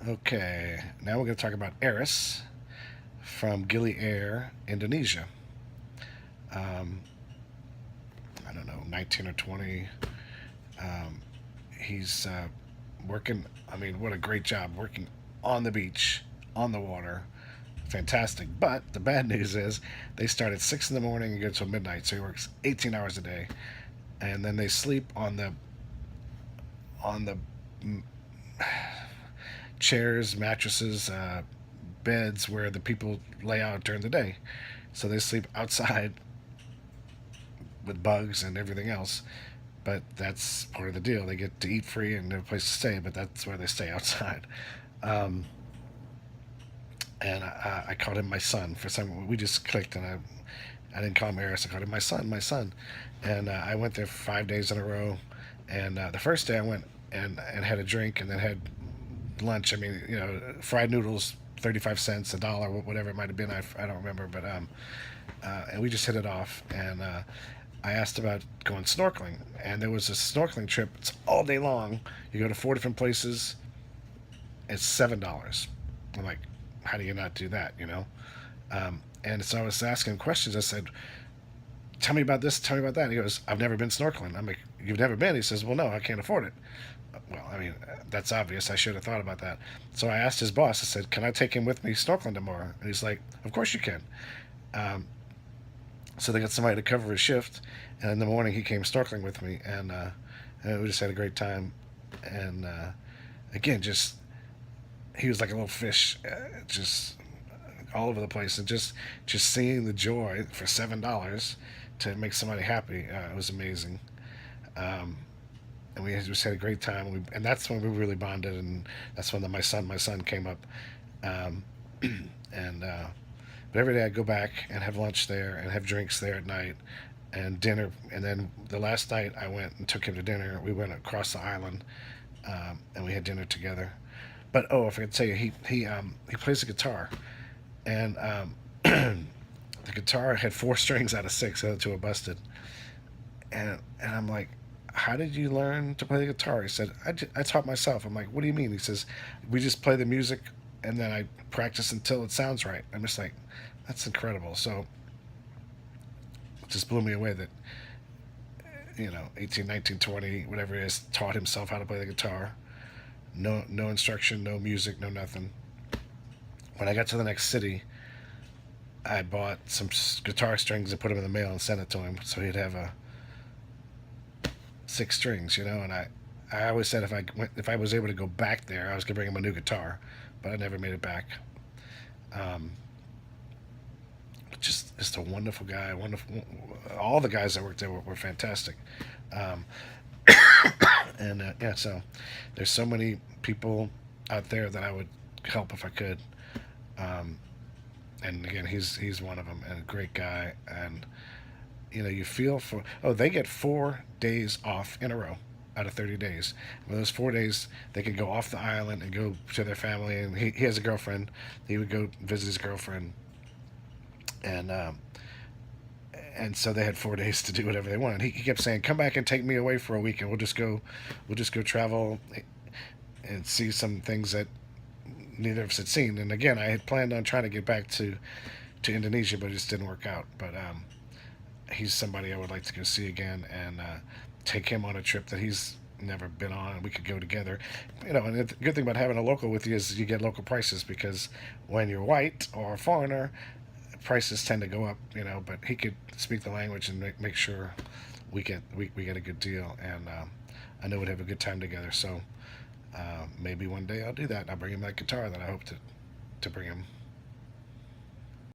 Okay, now we're going to talk about Aris from Gili, Indonesia. Um, I don't know, 19 or 20. Um, he's working, I mean, what a great job working on the beach, on the water. Fantastic. But the bad news is they start at 6 in the morning and go till midnight. So he works 18 hours a day. And then they sleep on the chairs, mattresses, beds where the people lay out during the day. So they sleep outside with bugs and everything else. But that's part of the deal. They get to eat free and no place to stay, but that's where they stay outside. Um, and I called him my son. For some, we just clicked, and I didn't call him Aris. I called him my son, my son. And I went there 5 days in a row. And the first day I went and had a drink and then had lunch. I mean, fried noodles, 35 cents, $1, whatever it might have been. I don't remember, but and we just hit it off. And I asked about going snorkeling, and there was a snorkeling trip. It's all day long. You go to 4 different places. It's $7. I'm like, how do you not do that? And so I was asking him questions. I said, "Tell me about this. Tell me about that." And he goes, "I've never been snorkeling." I'm like, "You've never been?" He says, "Well, no, I can't afford it." Well, I mean, that's obvious. I should have thought about that. So I asked his boss. I said, "Can I take him with me snorkeling tomorrow?" And he's like, "Of course you can." Um, so they got somebody to cover his shift, and in the morning he came snorkeling with me, and we just had a great time. And again, just he was like a little fish, just all over the place, and just seeing the joy for $7 to make somebody happy, it was amazing. Um, and we just had a great time. And that's when we really bonded, and that's when my son came up. Um, and But every day I go back and have lunch there and have drinks there at night and dinner. And then the last night I went and took him to dinner. We went across the island, and we had dinner together. But oh, I forgot to tell you, he plays the guitar, and the guitar had 4 strings out of 6. The other two were busted. And I'm like, "How did you learn to play the guitar?" He said, I taught myself." I'm like, "What do you mean?" He says, "We just play the music, and then I practice until it sounds right." I'm just like, that's incredible. So it just blew me away that 18, 19, 20, whatever it is, taught himself how to play the guitar. No instruction, no music, no nothing. When I got to the next city, I bought some guitar strings and put them in the mail and sent it to him so he'd have 6 strings, and I always said if I was able to go back there, I was gonna bring him a new guitar, but I never made it back. Um, just a wonderful guy. Wonderful. All the guys that worked there were fantastic. Um, and yeah, so there's so many people out there that I would help if I could. Um, and again, he's one of them, and a great guy. And you feel for. Oh, they get 4 days off in a row out of 30 days. For those 4 days, they could go off the island and go to their family. And he has a girlfriend. He would go visit his girlfriend, and and so they had 4 days to do whatever they wanted. He kept saying, "Come back and take me away for a week, and we'll just go travel and see some things that neither of us had seen." And again, I had planned on trying to get back to Indonesia, but it just didn't work out. But he's somebody I would like to go see again, and take him on a trip that he's never been on, and we could go together. And the good thing about having a local with you is you get local prices, because when you're white or a foreigner, prices tend to go up. But he could speak the language and make sure we get a good deal, and I know we'd have a good time together. So maybe one day I'll do that. I'll bring him that guitar that I hope to bring him.